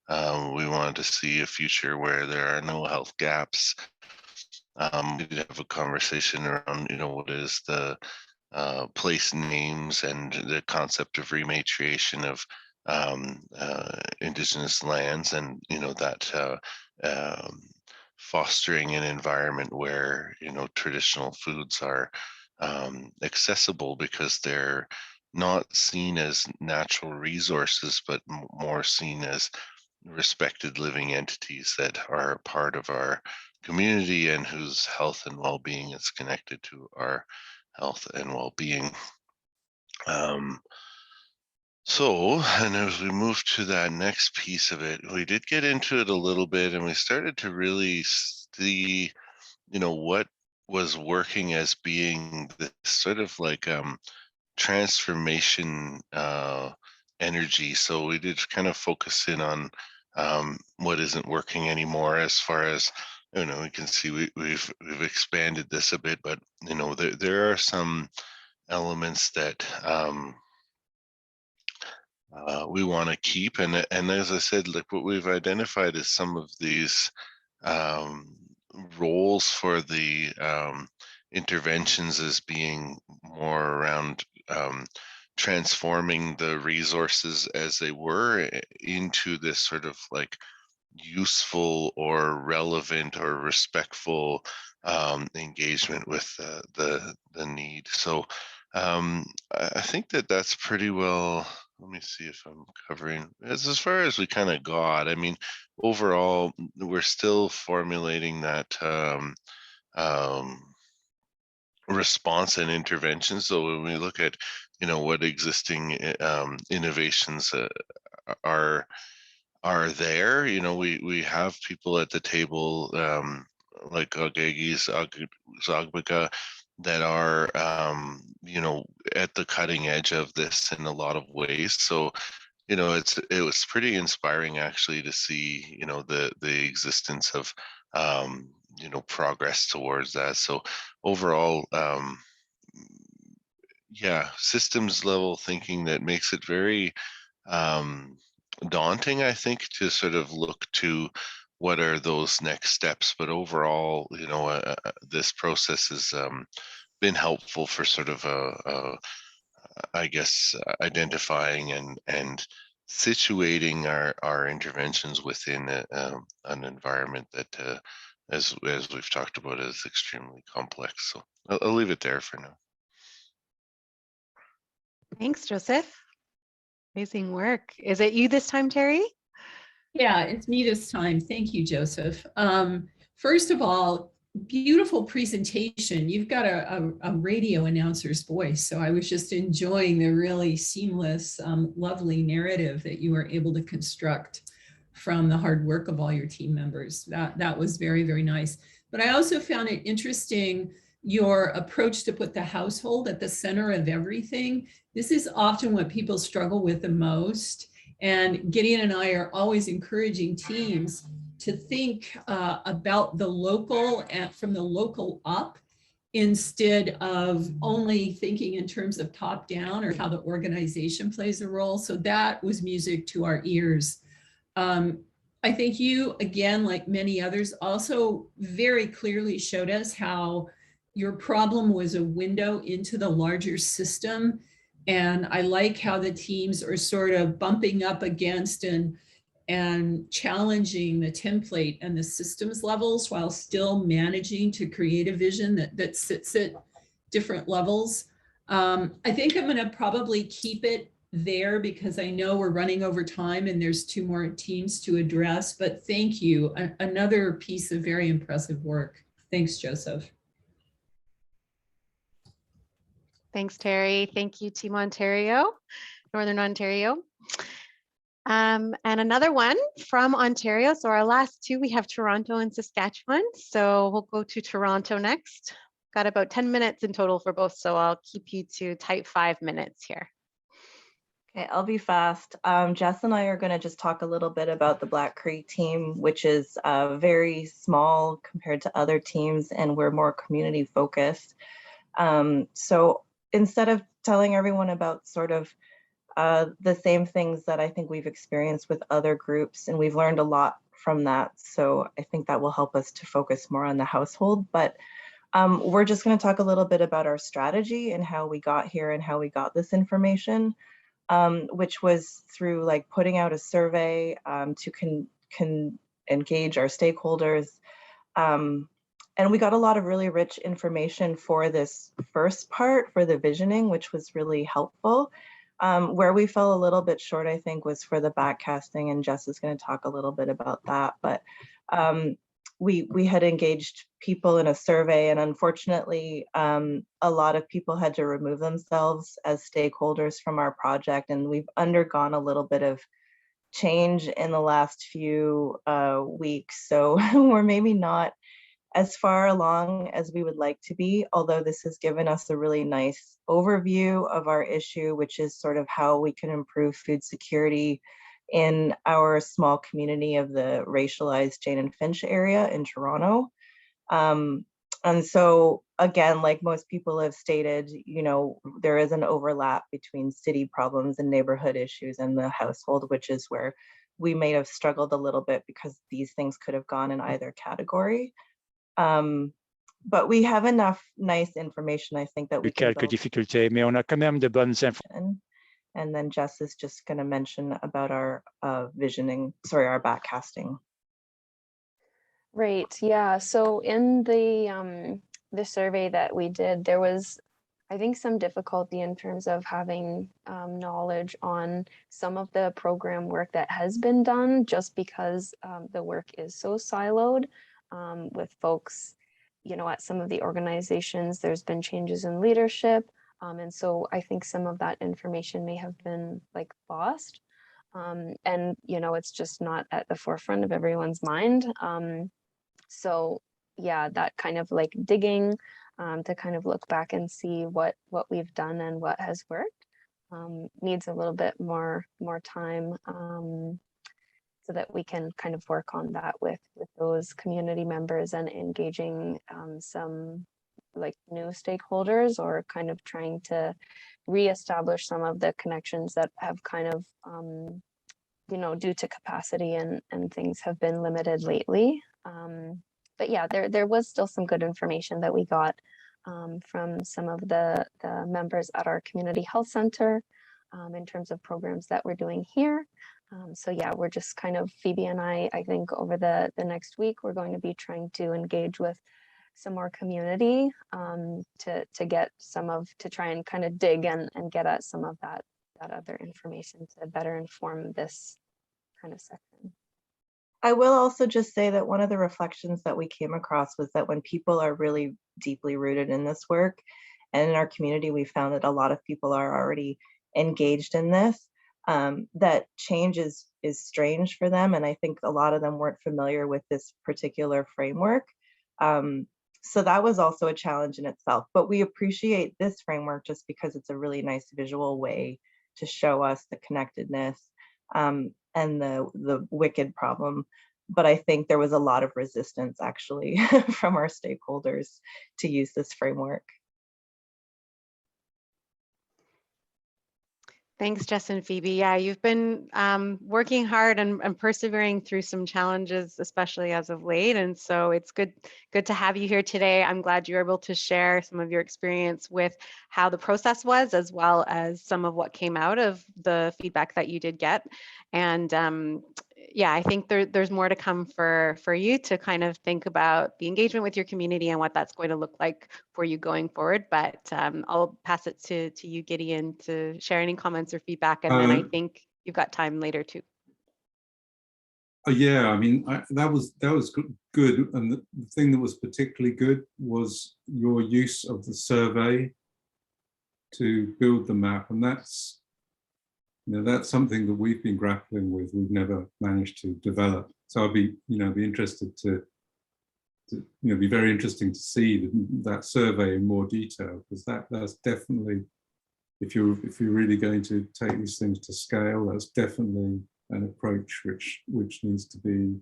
we wanted to see a future where there are no health gaps. We did have a conversation around, what is the place names and the concept of rematriation of Indigenous lands, and that fostering an environment where traditional foods are accessible because they're not seen as natural resources, but more seen as respected living entities that are part of our community and whose health and well-being is connected to our health and well-being. And as we move to that next piece of it, we did get into it a little bit, and we started to really see, what was working as being this sort of like transformation energy. So we did kind of focus in on what isn't working anymore, as far as we can see we've expanded this a bit, but there are some elements that we want to keep, and as I said, like what we've identified is some of these roles for the interventions as being more around transforming the resources as they were into this sort of like useful or relevant or respectful engagement with the need. So I think that's pretty well. Let me see if I'm covering as far as we kind of got. I mean, overall, we're still formulating that response and intervention. So when we look at what existing innovations are there, we have people at the table like Ogegi's Zagbaga that are at the cutting edge of this in a lot of ways. So it was pretty inspiring actually to see the existence of progress towards that. So overall, systems level thinking that makes it very daunting, I think, to sort of look to what are those next steps. But overall, this process has been helpful for sort of I guess identifying and situating our interventions within an environment that, as we've talked about, is extremely complex. So I'll leave it there for now. Thanks, Joseph. Amazing work. Is it you this time, Terry? Yeah, it's me this time. Thank you, Joseph. First of all, beautiful presentation. You've got a radio announcer's voice, so I was just enjoying the really seamless, lovely narrative that you were able to construct from the hard work of all your team members. That was very, very nice. But I also found it interesting, your approach to put the household at the center of everything. This is often what people struggle with the most. And Gideon and I are always encouraging teams to think about the local and from the local up, instead of only thinking in terms of top down or how the organization plays a role. So that was music to our ears. I think you, again, like many others, also very clearly showed us how your problem was a window into the larger system. And I like how the teams are sort of bumping up against and challenging the template and the systems levels while still managing to create a vision that sits at different levels. I think I'm going to probably keep it there because I know we're running over time and there's 2 more teams to address, but thank you. Another piece of very impressive work. Thanks, Joseph. Thanks, Terry. Thank you, Team Ontario, Northern Ontario. And another one from Ontario. So our last 2, we have Toronto and Saskatchewan. So we'll go to Toronto next. Got about 10 minutes in total for both, so I'll keep you to tight 5 minutes here. Okay, I'll be fast. Jess and I are going to just talk a little bit about the Black Creek team, which is very small compared to other teams, and we're more community focused. So instead of telling everyone about sort of the same things that I think we've experienced with other groups, and we've learned a lot from that. So I think that will help us to focus more on the household. But We're just going to talk a little bit about our strategy and how we got here and how we got this information, which was through like putting out a survey to engage our stakeholders. And we got a lot of really rich information for this first part, for the visioning, which was really helpful. Where we fell a little bit short, I think, was for the backcasting, and Jess is going to talk a little bit about that. But we had engaged people in a survey, and unfortunately, a lot of people had to remove themselves as stakeholders from our project, and we've undergone a little bit of change in the last few weeks. So we're maybe not as far along as we would like to be, although this has given us a really nice overview of our issue, which is sort of how we can improve food security in our small community of the racialized Jane and Finch area in Toronto. And so again, like most people have stated, you know, there is an overlap between city problems and neighborhood issues in the household, which is where we may have struggled a little bit because these things could have gone in either category. But we have enough nice information, I think, that we can quelques difficultés, mais on a quand même de bonnes informations. And then Jess is just going to mention about our visioning, sorry, our backcasting. Right, yeah, so in the survey that we did, there was, I think, some difficulty in terms of having knowledge on some of the program work that has been done, just because the work is so siloed. With folks, you know, at some of the organizations, there's been changes in leadership. And so I think some of that information may have been like lost. And, you know, it's just not at the forefront of everyone's mind. So yeah, that kind of like digging to kind of look back and see what we've done and what has worked needs a little bit more time. So that we can kind of work on that with those community members and engaging some like new stakeholders, or kind of trying to reestablish some of the connections that have kind of, you know, due to capacity and things have been limited lately. But yeah, there was still some good information that we got from some of the members at our community health center in terms of programs that we're doing here. So yeah, we're just kind of, Phoebe and I think over the next week, we're going to be trying to engage with some more community to get to try and kind of dig and get at some of that other information to better inform this kind of section. I will also just say that one of the reflections that we came across was that when people are really deeply rooted in this work and in our community, we found that a lot of people are already engaged in this. That change is strange for them, and I think a lot of them weren't familiar with this particular framework. So that was also a challenge in itself, but we appreciate this framework just because it's a really nice visual way to show us the connectedness and the wicked problem. But I think there was a lot of resistance actually from our stakeholders to use this framework. Thanks, Jess and Phoebe. Yeah, you've been working hard and persevering through some challenges, especially as of late. And so it's good to have you here today. I'm glad you're able to share some of your experience with how the process was, as well as some of what came out of the feedback that you did get. And yeah, I think there's more to come for you to kind of think about the engagement with your community and what that's going to look like for you going forward. But I'll pass it to you, Gideon, to share any comments or feedback, and then I think you've got time later too. Yeah, I mean, that was good, and the thing that was particularly good was your use of the survey to build the map, and that's, you know, that's something that we've been grappling with. We've never managed to develop. So I'd be interested to be very interesting to see that survey in more detail, because that's definitely, if you're really going to take these things to scale, that's definitely an approach which needs to be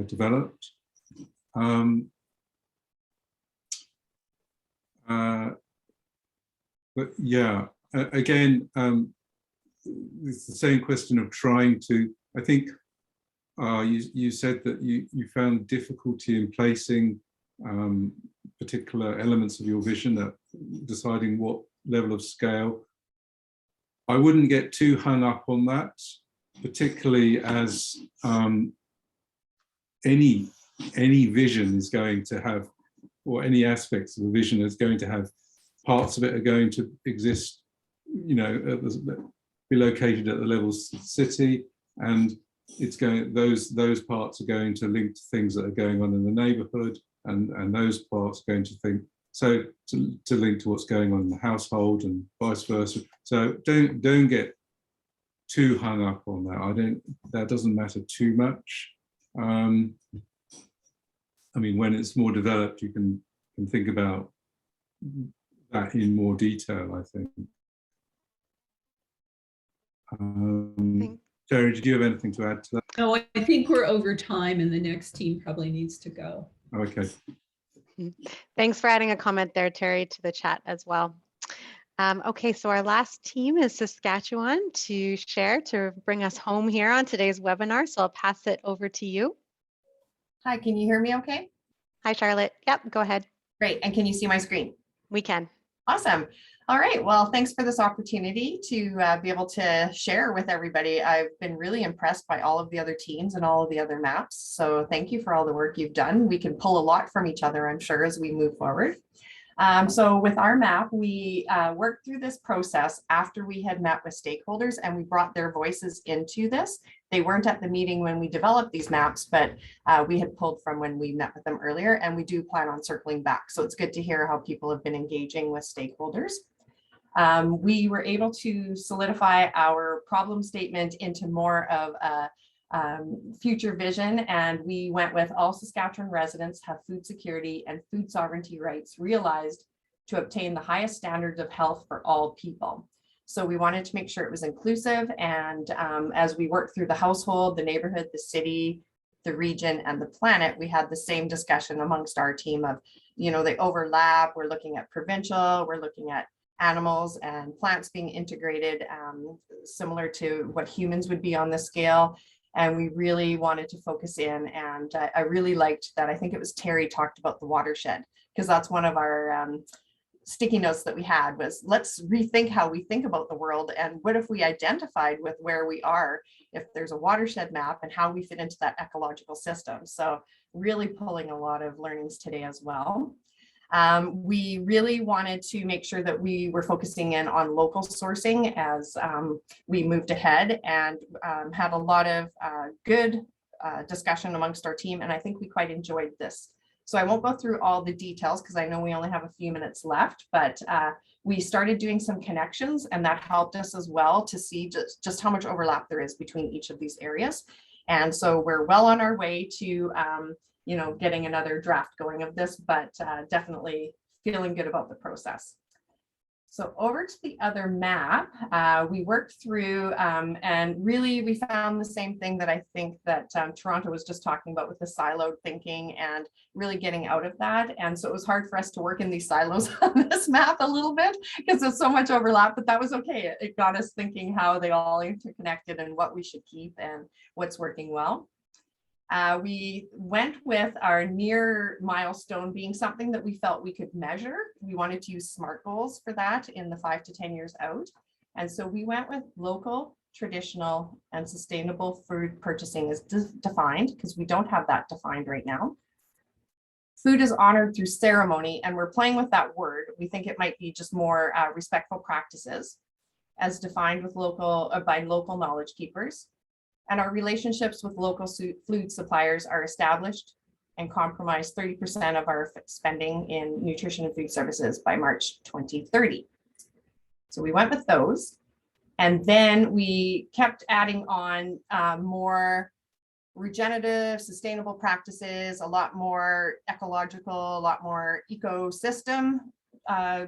developed. But yeah, again, it's the same question of trying to, I think you said that you found difficulty in placing particular elements of your vision, at deciding what level of scale. I wouldn't get too hung up on that, particularly as any vision is going to have, or any aspects of a vision is going to have, parts of it are going to exist, you know, be located at the level of city, and it's going, those parts are going to link to things that are going on in the neighborhood, and those parts are going to to link to what's going on in the household, and vice versa. So don't get too hung up on that. That doesn't matter too much. I mean, when it's more developed, you can think about that in more detail, I think. Terry, did you have anything to add to that? Oh, I think we're over time and the next team probably needs to go. Okay. Thanks for adding a comment there, Terry, to the chat as well. Okay, so our last team is Saskatchewan to share, to bring us home here on today's webinar. So I'll pass it over to you. Hi, can you hear me okay? Hi, Charlotte. Yep, go ahead. Great, and can you see my screen? We can. Awesome. All right, well, thanks for this opportunity to be able to share with everybody. I've been really impressed by all of the other teams and all of the other maps. So thank you for all the work you've done. We can pull a lot from each other, I'm sure, as we move forward. So with our map, we worked through this process after we had met with stakeholders, and we brought their voices into this. They weren't at the meeting when we developed these maps, but we had pulled from when we met with them earlier, and we do plan on circling back. So it's good to hear how people have been engaging with stakeholders. We were able to solidify our problem statement into more of a future vision, and we went with all Saskatchewan residents have food security and food sovereignty rights realized to obtain the highest standards of health for all people. So we wanted to make sure it was inclusive, and as we worked through the household, the neighborhood, the city, the region, and the planet, we had the same discussion amongst our team of, you know, they overlap. We're looking at provincial, we're looking at animals and plants being integrated, similar to what humans would be on the scale. And we really wanted to focus in, and I really liked that. I think it was Terry talked about the watershed, because that's one of our sticky notes that we had was, let's rethink how we think about the world, and what if we identified with where we are, if there's a watershed map, and how we fit into that ecological system. So really pulling a lot of learnings today as well. We really wanted to make sure that we were focusing in on local sourcing as we moved ahead, and had a lot of good discussion amongst our team, and I think we quite enjoyed this. So I won't go through all the details because I know we only have a few minutes left, but we started doing some connections, and that helped us as well to see just how much overlap there is between each of these areas. And so we're well on our way to you know, getting another draft going of this, but definitely feeling good about the process. So over to the other map, we worked through, and really we found the same thing that I think that Toronto was just talking about with the siloed thinking, and really getting out of that. And so it was hard for us to work in these silos on this map a little bit because there's so much overlap, but that was okay. It got us thinking how they all interconnected and what we should keep and what's working well. We went with our near milestone being something that we felt we could measure. We wanted to use SMART goals for that in the 5 to 10 years out. And so we went with local, traditional, and sustainable food purchasing is defined, because we don't have that defined right now. Food is honored through ceremony, and we're playing with that word. We think it might be just more respectful practices as defined with local by local knowledge keepers. And our relationships with local food suppliers are established and comprise 30% of our spending in nutrition and food services by March 2030. So we went with those. And then we kept adding on more regenerative, sustainable practices, a lot more ecological, a lot more ecosystem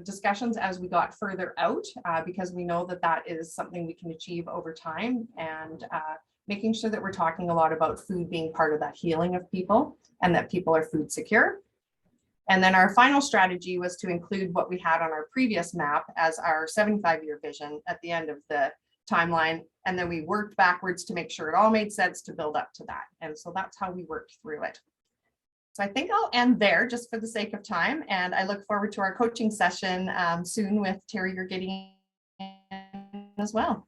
discussions as we got further out, because we know that that is something we can achieve over time, and making sure that we're talking a lot about food being part of that healing of people, and that people are food secure. And then our final strategy was to include what we had on our previous map as our 75-year vision at the end of the timeline, and then we worked backwards to make sure it all made sense to build up to that. And so that's how we worked through it. So I think I'll end there just for the sake of time. And I look forward to our coaching session soon with Terry Gideon as well.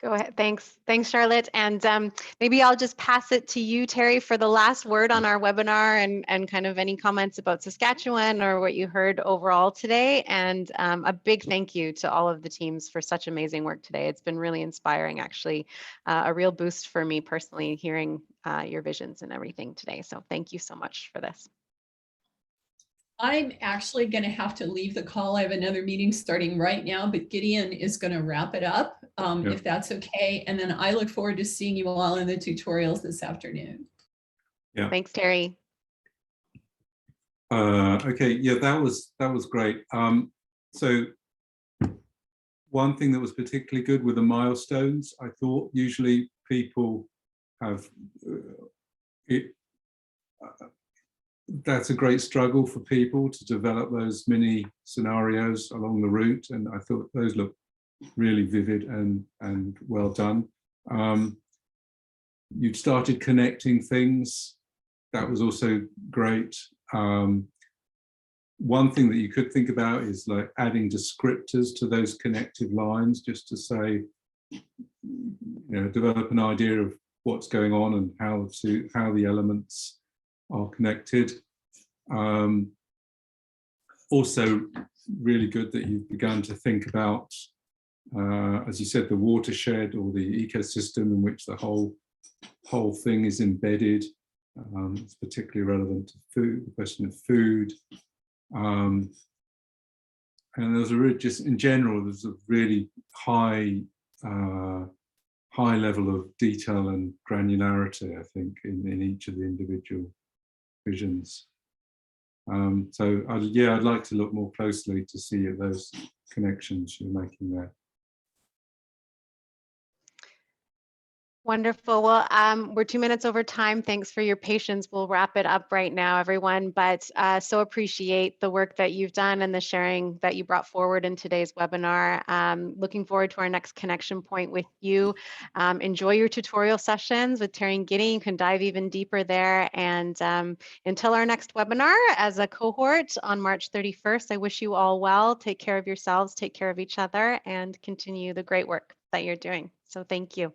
Go ahead. Thanks, Charlotte. And maybe I'll just pass it to you, Terry, for the last word on our webinar and kind of any comments about Saskatchewan or what you heard overall today. And a big thank you to all of the teams for such amazing work today. It's been really inspiring, actually, a real boost for me personally, hearing your visions and everything today. So thank you so much for this. I'm actually going to have to leave the call. I have another meeting starting right now, but Gideon is going to wrap it up if that's okay. And then I look forward to seeing you all in the tutorials this afternoon. Yeah. Thanks, Terry. Okay. Yeah, that was great. So one thing that was particularly good were the milestones. I thought usually people have that's a great struggle for people to develop those mini scenarios along the route, and I thought those looked really vivid and well done. You'd started connecting things. That was also great. One thing that you could think about is like adding descriptors to those connective lines, just to say, develop an idea of what's going on and how the elements are connected. Also really good that you've begun to think about, as you said, the watershed or the ecosystem in which the whole thing is embedded. It's particularly relevant to food, the question of food. And there's a really, just in general, there's a really high level of detail and granularity, I think, in each of the individual visions. So I'd like to look more closely to see those connections you're making there. Wonderful. Well, we're 2 minutes over time. Thanks for your patience. We'll wrap it up right now, everyone. But so appreciate the work that you've done and the sharing that you brought forward in today's webinar. Looking forward to our next connection point with you. Enjoy your tutorial sessions with Terry and Gideon. You can dive even deeper there. And until our next webinar as a cohort on March 31st, I wish you all well. Take care of yourselves, take care of each other, and continue the great work that you're doing. So thank you.